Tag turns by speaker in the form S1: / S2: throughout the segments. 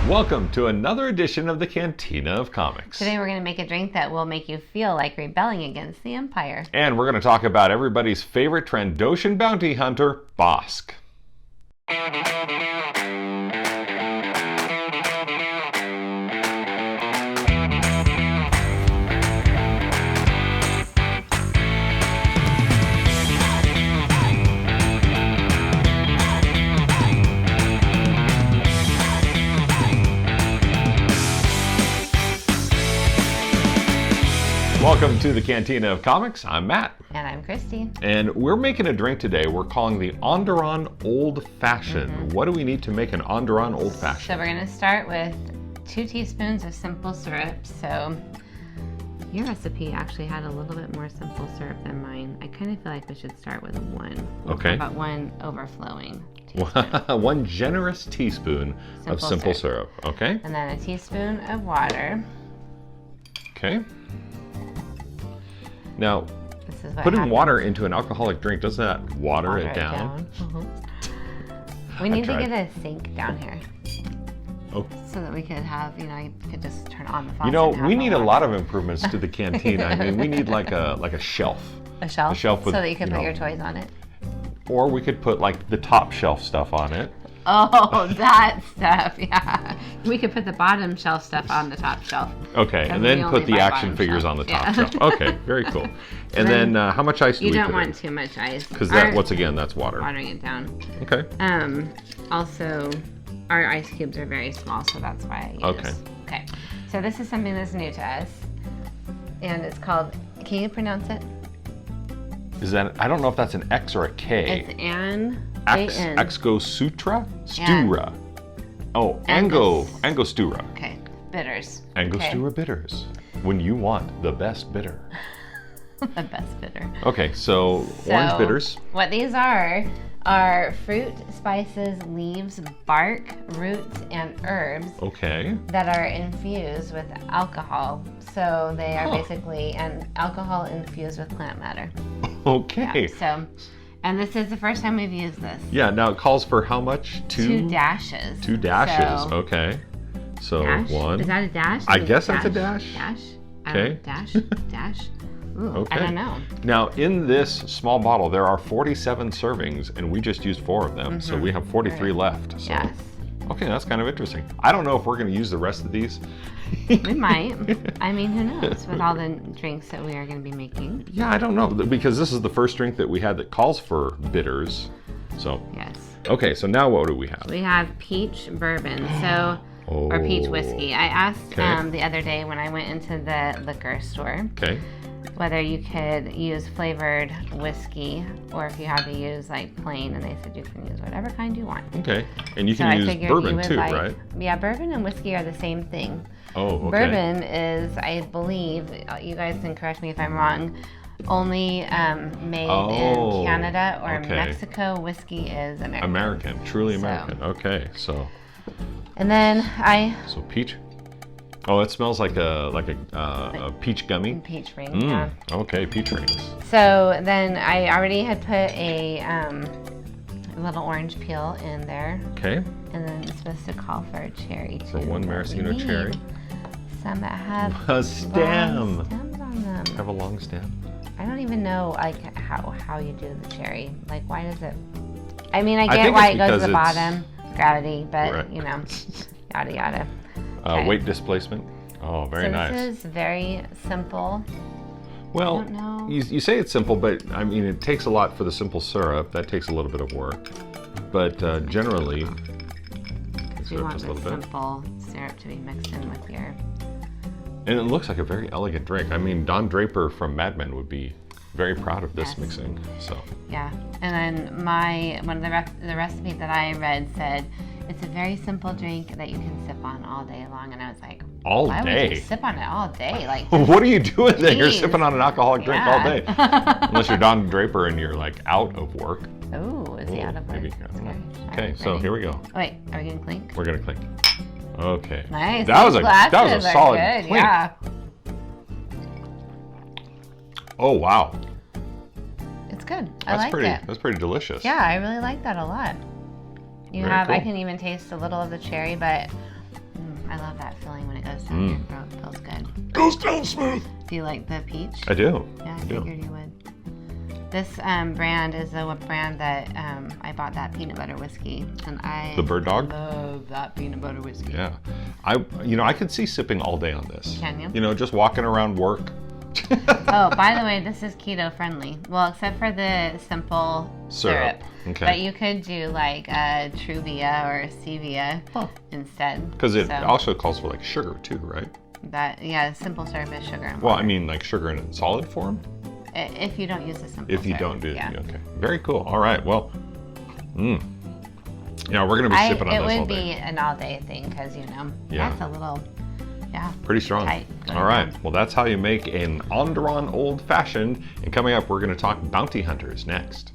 S1: Welcome to another edition of the Cantina of Comics.
S2: Today we're going to make a drink that will make you feel like rebelling against the Empire.
S1: And we're going to talk about everybody's favorite Trandoshan bounty hunter, Bossk. Welcome to the Cantina of Comics. I'm Matt.
S2: And I'm Kristi.
S1: And we're making a drink today we're calling the Onderon Old Fashioned. What do we need to make an Onderon Old Fashioned?
S2: So we're going to start with 2 teaspoons of simple syrup. So your recipe actually had a little bit more simple syrup than mine. I kind of feel like we should start with 1.
S1: Okay.
S2: About 1 overflowing.
S1: 1 generous teaspoon of simple syrup. Okay.
S2: And then a teaspoon of water.
S1: Okay. Now, putting water into an alcoholic drink, doesn't that water it down?
S2: We need to get a sink down here.
S1: Oh.
S2: So that we could have, you could just turn on the faucet.
S1: We need a lot of improvements to the cantina. I mean, we need like a shelf.
S2: A shelf?
S1: A shelf with,
S2: so that you can put your toys on it.
S1: Or we could put like the top shelf stuff on it.
S2: Oh, that stuff, yeah. We could put the bottom shelf stuff on the top shelf.
S1: Okay, and then put the action figures on the top shelf. Okay, very cool. And then how much ice do we put in?
S2: You don't want too much ice.
S1: Because once again, that's water.
S2: Watering it down.
S1: Okay.
S2: Also, our ice cubes are very small, so that's why I use. Okay. So this is something that's new to us. And it's called, can you pronounce it?
S1: Is that, I don't know if that's an X or a K.
S2: It's An.
S1: Angostura? Stura. Oh, Angostura.
S2: Okay, bitters.
S1: Angostura bitters. When you want the best bitter.
S2: The best bitter.
S1: Okay, so orange bitters.
S2: What these are fruit, spices, leaves, bark, roots, and herbs.
S1: Okay.
S2: That are infused with alcohol. So they are basically an alcohol infused with plant matter.
S1: Okay.
S2: Yeah, and this is the first time we've used this.
S1: Yeah, now it calls for how much?
S2: 2 dashes.
S1: 2 dashes, okay. So
S2: dash?
S1: 1.
S2: Is that a dash?
S1: I guess that's a dash.
S2: Dash?
S1: Okay.
S2: Dash? Dash? Ooh,
S1: okay.
S2: I don't know.
S1: Now, in this small bottle, there are 47 servings, and we just used 4 of them. So we have 43 left. So.
S2: Yes.
S1: Okay, that's kind of interesting. I don't know if we're going to use the rest of these.
S2: We might. I mean, who knows with all the drinks that we are going to be making.
S1: Yeah, I don't know, because this is the first drink that we had that calls for bitters. So.
S2: Yes. Okay,
S1: so now what do we have?
S2: We have peach bourbon. Or peach whiskey. I asked the other day when I went into the liquor store.
S1: Okay.
S2: Whether you could use flavored whiskey or if you had to use like plain, and they said you can use whatever kind you want.
S1: Okay, and you can use bourbon too, right?
S2: Yeah, bourbon and whiskey are the same thing.
S1: Oh, okay.
S2: Bourbon is, I believe, you guys can correct me if I'm wrong, only made in Canada or Mexico. Whiskey is American.
S1: American, truly American. Okay, so.
S2: And then
S1: So peach. Oh, it smells like a peach gummy.
S2: Peach ring, yeah.
S1: Okay, peach rings.
S2: So then I already had put a little orange peel in there.
S1: Okay.
S2: And then it's supposed to call for a cherry too.
S1: So 1 maraschino cherry.
S2: Some that have
S1: a stem.
S2: Long stems on them.
S1: Have a long stem.
S2: I don't even know like how you do the cherry. Like why does it? I mean, I get why it goes to the bottom, gravity, but you know, yada yada.
S1: Weight displacement. Oh, very nice.
S2: This is very simple.
S1: Well, you say it's simple, but I mean, it takes a lot for the simple syrup. That takes a little bit of work. But generally,
S2: you want the simple syrup to be mixed in with your...
S1: And it looks like a very elegant drink. I mean, Don Draper from Mad Men would be very proud of this mixing. So. Yeah,
S2: and then one of the recipe that I read said, it's a very simple drink that you can sip on all day long. And I was like, why would you sip on it all day? Like,
S1: what are you doing there? You're sipping on an alcoholic drink all day. Unless you're Don Draper and you're like out of work.
S2: Oh, is he out of work?
S1: Maybe. I don't know. Okay, so here we go.
S2: Oh, wait, are we gonna clink?
S1: We're gonna clink. Okay.
S2: Nice.
S1: That was a solid clink.
S2: Yeah.
S1: Oh wow.
S2: good. I liked it.
S1: That's pretty delicious.
S2: Yeah, I really like that a lot. Very cool. I can even taste a little of the cherry, but I love that feeling when it goes down your throat. It feels good.
S1: Goes down smooth.
S2: Do you like the peach?
S1: I do.
S2: Yeah, I figured you would. This brand is a brand that I bought that peanut butter whiskey, and I
S1: The Bird Dog?
S2: love that peanut butter whiskey.
S1: Yeah. I could see sipping all day on this.
S2: Can you?
S1: You know, just walking around work.
S2: Oh, by the way, this is keto friendly. Well, except for the simple syrup.
S1: Okay.
S2: But you could do like a Truvia or a Stevia instead.
S1: Because it also calls for like sugar too, right?
S2: Simple syrup is sugar and water.
S1: Well, I mean like sugar in solid form?
S2: If you don't use the simple
S1: If you
S2: syrup.
S1: don't do it, okay. Very cool. All right, well, yeah, we're going to be sipping on this all day.
S2: It would be an all-day thing because, that's a little,
S1: pretty strong.
S2: tight.
S1: All right, well, that's how you make an Onderon Old Fashioned. And coming up, we're going to talk bounty hunters next.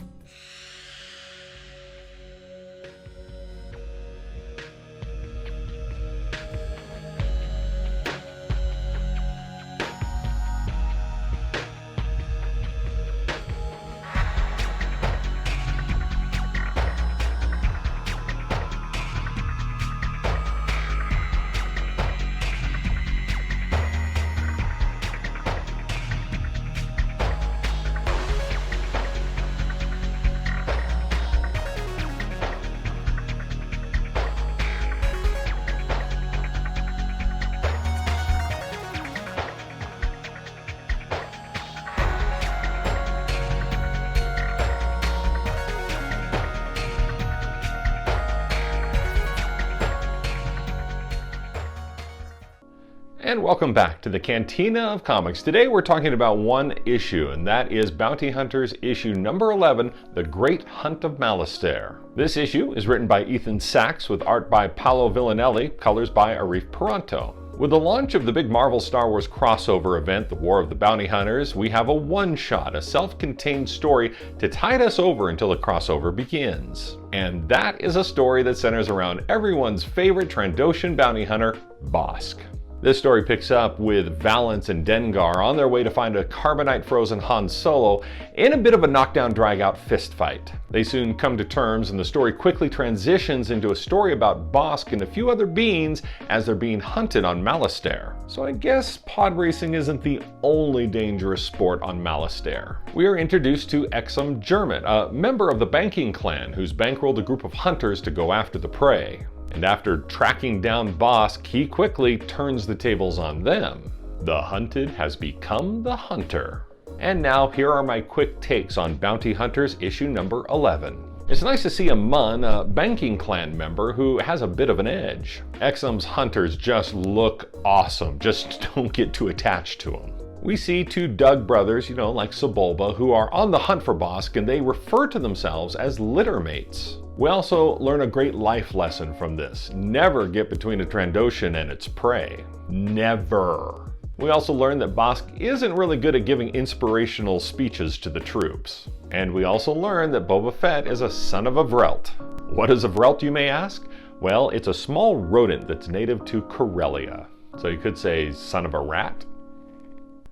S1: And welcome back to the Cantina of Comics. Today we're talking about one issue, and that is Bounty Hunters issue number 11, The Great Hunt of Malistaire. This issue is written by Ethan Sachs with art by Paolo Villanelli, colors by Arif Peranto. With the launch of the big Marvel Star Wars crossover event, The War of the Bounty Hunters, we have a one-shot, a self-contained story to tide us over until the crossover begins. And that is a story that centers around everyone's favorite Trandoshan bounty hunter, Bossk. This story picks up with Valance and Dengar on their way to find a carbonite-frozen Han Solo in a bit of a knockdown drag-out fistfight. They soon come to terms, and the story quickly transitions into a story about Bossk and a few other beings as they're being hunted on Malistaire. So I guess pod racing isn't the only dangerous sport on Malistaire. We are introduced to Exum Jermit, a member of the banking clan who's bankrolled a group of hunters to go after the prey. And after tracking down Bossk, he quickly turns the tables on them. The hunted has become the hunter. And now here are my quick takes on Bounty Hunters issue number 11. It's nice to see a Mun, a banking clan member, who has a bit of an edge. Exum's hunters just look awesome, just don't get too attached to them. We see two Dug brothers, like Sebulba, who are on the hunt for Bossk, and they refer to themselves as littermates. We also learn a great life lesson from this. Never get between a Trandoshan and its prey. Never. We also learn that Bossk isn't really good at giving inspirational speeches to the troops. And we also learn that Boba Fett is a son of a Vrelt. What is a Vrelt, you may ask? Well, it's a small rodent that's native to Corellia. So you could say son of a rat?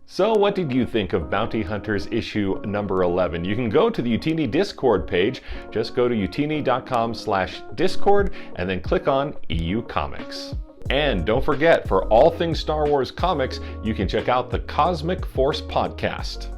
S1: So what did you think of Bounty Hunters issue number 11? You can go to the Youtini Discord page. Just go to youtini.com/discord and then click on EU Comics. And don't forget, for all things Star Wars comics, you can check out the Cosmic Force podcast.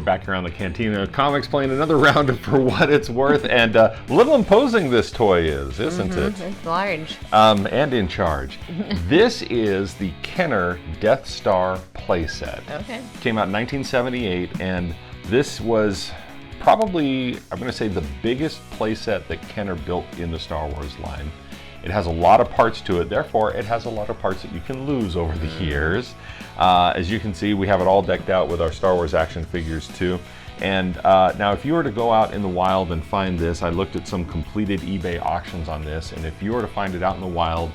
S1: back here on the Cantina of Comics playing another round of For What It's Worth, and a little imposing this toy is, isn't it?
S2: It's large.
S1: And in charge. This is the Kenner Death Star playset.
S2: Okay.
S1: Came out in 1978, and this was probably, I'm going to say, the biggest playset that Kenner built in the Star Wars line. It has a lot of parts to it, therefore it has a lot of parts that you can lose over the years. As you can see, we have it all decked out with our Star Wars action figures too. And now if you were to go out in the wild and find this, I looked at some completed eBay auctions on this, and if you were to find it out in the wild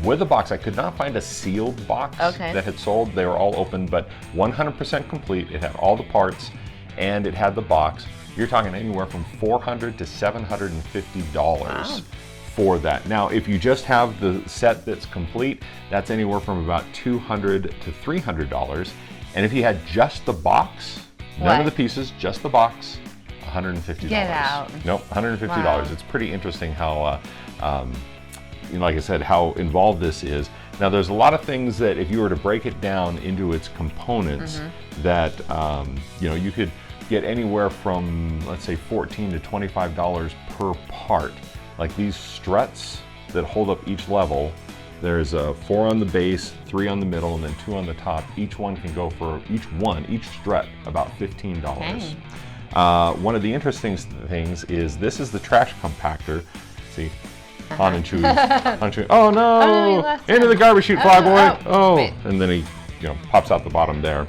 S1: with a box, I could not find a sealed box that had sold. They were all open, but 100% complete. It had all the parts and it had the box. You're talking anywhere from $400 to $750 for that. Now, if you just have the set that's complete, that's anywhere from about $200 to $300. And if you had just the box, none of the pieces, just the box, $150.
S2: Get out.
S1: Nope, $150.
S2: Wow.
S1: It's pretty interesting how, like I said, how involved this is. Now, there's a lot of things that if you were to break it down into its components, that you could get anywhere from, let's say, $14 to $25 per part. Like these struts that hold up each level, there's 4 on the base, 3 on the middle, and then 2 on the top. Each one can go for, each strut, about $15. Okay. One of the interesting things is this is the trash compactor. See, Han and Chewie. Oh no! Into the garbage chute, Flyboy! Oh! And then he, pops out the bottom there.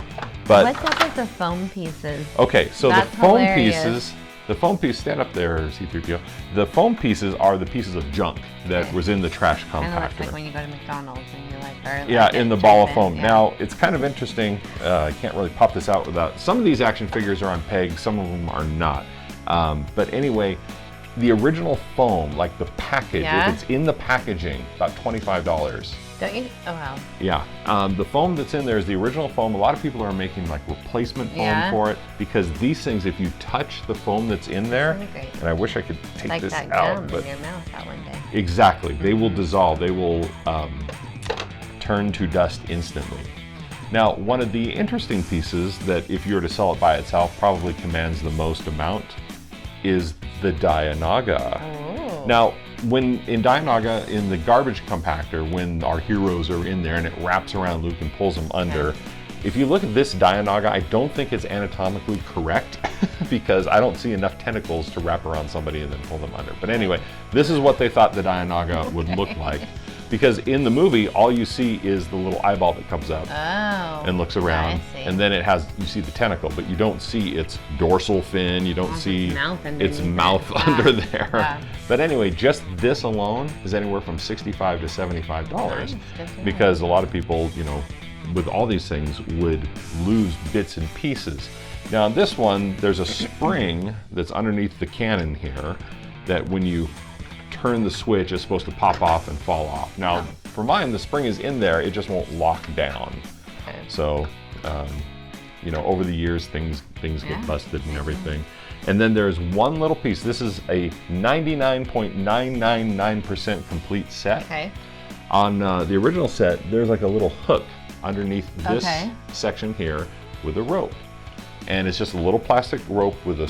S1: But
S2: what's up with the foam pieces?
S1: Okay, so
S2: That's
S1: the foam
S2: hilarious.
S1: pieces. The foam piece, stand up there, C3PO. The foam pieces are the pieces of junk that was in the trash compactor.
S2: Kind of looks like when you go to McDonald's and you're like,
S1: yeah, in the ball of foam. Yeah. Now, it's kind of interesting. I can't really pop this out without. Some of these action figures are on pegs, some of them are not. But anyway, the original foam, like the package, if it's in the packaging, about $25.
S2: Don't you? Oh, wow.
S1: Yeah. The foam that's in there is the original foam. A lot of people are making like replacement foam for it, because these things, if you touch the foam that's in there, and I wish I could take
S2: like
S1: this
S2: that
S1: out,
S2: but in your mouth that one day.
S1: Exactly. They will dissolve. They will turn to dust instantly. Now, one of the interesting pieces that if you were to sell it by itself probably commands the most amount is the Dianaga.
S2: Oh.
S1: Now, when in Dianaga, in the garbage compactor, when our heroes are in there and it wraps around Luke and pulls him under, if you look at this Dianaga, I don't think it's anatomically correct because I don't see enough tentacles to wrap around somebody and then pull them under. But anyway, this is what they thought the Dianaga would look like. Because in the movie, all you see is the little eyeball that comes up and looks around, and then you see the tentacle, but you don't see its dorsal fin, you don't see its mouth under there. Yeah. But anyway, just this alone is anywhere from $65 to $75 because a lot of people, with all these things would lose bits and pieces. Now on this one, there's a spring that's underneath the cannon here that when you turn the switch, it's supposed to pop off and fall off. Now, for mine, the spring is in there, it just won't lock down. So, over the years, things get busted and everything. And then there's one little piece. This is a 99.999% complete set. Okay. On the original set, there's like a little hook underneath this section here with a rope. And it's just a little plastic rope with a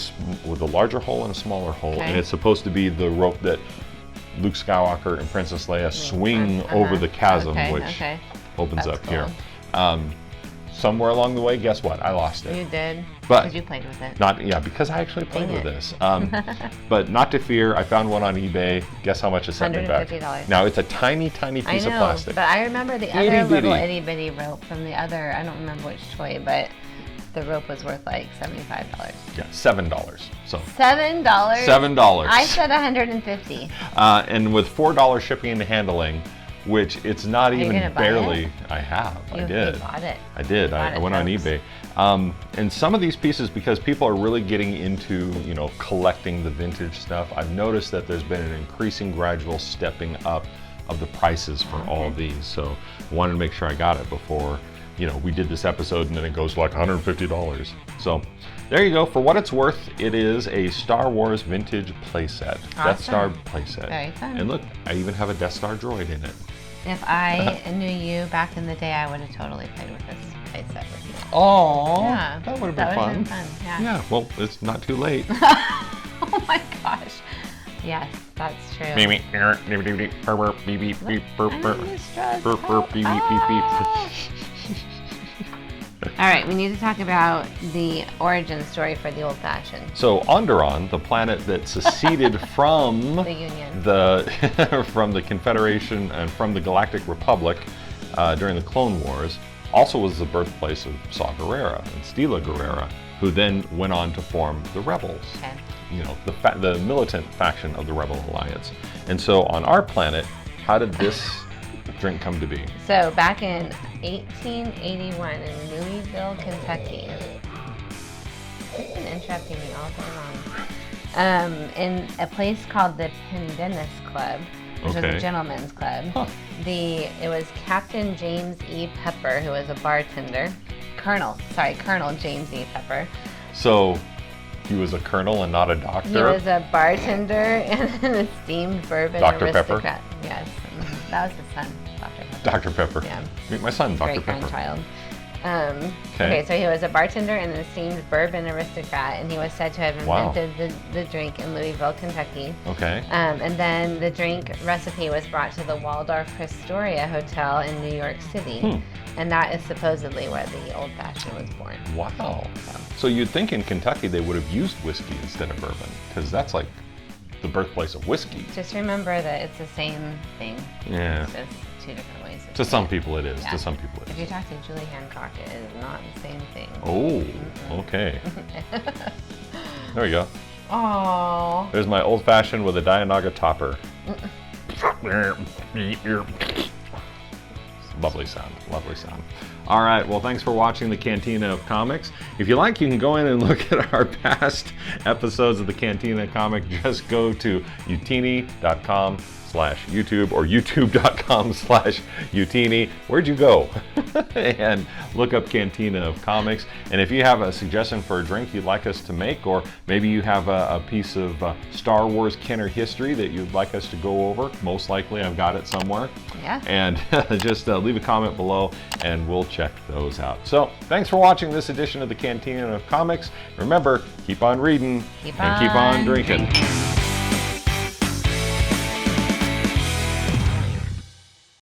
S1: larger hole and a smaller hole. And it's supposed to be the rope that Luke Skywalker and Princess Leia swing over the chasm, which opens up here. Somewhere along the way, guess what? I lost it.
S2: You did.
S1: But
S2: because you played with it.
S1: Because I actually played with this. But not to fear, I found one on eBay. Guess how much it sent me back?
S2: $150.
S1: Now it's a tiny, tiny piece of plastic.
S2: But I remember the other little itty bitty rope from the other. I don't remember which toy, but the rope was worth like $75.
S1: Yeah, $7. So
S2: $7?
S1: $7.
S2: I said $150.
S1: And with $4 shipping and handling, which it's not even barely. I have. I did.
S2: You bought it.
S1: I did. I went on eBay. And some of these pieces, because people are really getting into, collecting the vintage stuff, I've noticed that there's been an increasing gradual stepping up of the prices for all of these. So I wanted to make sure I got it before we did this episode and then it goes like $150. So there you go. For what it's worth, it is a Star Wars vintage playset. Awesome. Death Star playset.
S2: Very fun.
S1: And look, I even have a Death Star droid in it.
S2: If I knew you back in the day, I would have totally played with this playset with you.
S1: Oh,
S2: Yeah,
S1: that would have been fun.
S2: Yeah.
S1: Yeah, well, it's not too late.
S2: Oh my gosh. Yes, that's true. All right, we need to talk about the origin story for the old-fashioned.
S1: So Onderon, the planet that seceded from
S2: the Union,
S1: from the Confederation and from the Galactic Republic during the Clone Wars, also was the birthplace of Saw Gerrera and Stila Gerrera, who then went on to form the Rebels.
S2: Okay.
S1: You know, the militant faction of the Rebel Alliance. And so on our planet, how did this drink come to be?
S2: So back in 1881 in Louisville, Kentucky. It's been interrupting me all day long. In a place called the Pendennis Club, which was a gentleman's club.
S1: Huh.
S2: It was Captain James E. Pepper, who was a bartender. Colonel James E. Pepper.
S1: So he was a colonel and not a doctor?
S2: He was a bartender and an esteemed bourbon aristocrat. Yes, that was his son, Dr. Pepper.
S1: Dr. Pepper.
S2: Yeah.
S1: Meet my son, Dr. Pepper.
S2: Great-grandchild. Okay, so he was a bartender and an esteemed bourbon aristocrat, and he was said to have invented the drink in Louisville, Kentucky.
S1: Okay.
S2: And then the drink recipe was brought to the Waldorf Astoria Hotel in New York City, and that is supposedly where the Old Fashioned was born.
S1: Wow. So you'd think in Kentucky they would have used whiskey instead of bourbon, because that's like the birthplace of whiskey.
S2: Just remember that it's the same thing.
S1: Yeah.
S2: It's just two different ways.
S1: To some people it is.
S2: Yeah.
S1: To some people it is.
S2: If you talk to Julie Hancock, it is not the same thing.
S1: Oh, okay. There we go.
S2: Oh.
S1: There's my old fashioned with a Dianaga topper. Lovely sound, lovely sound. All right, well, thanks for watching the Cantina of Comics. If you like, you can go in and look at our past episodes of the Cantina Comic. Just go to youtini.com/YouTube or youtube.com/Youtini. Where'd you go? And look up Cantina of Comics. And if you have a suggestion for a drink you'd like us to make, or maybe you have a piece of Star Wars Kenner history that you'd like us to go over, most likely I've got it somewhere.
S2: Yeah.
S1: And just leave a comment below and we'll check those out. So thanks for watching this edition of the Cantina of Comics. Remember, keep on reading and keep on drinking.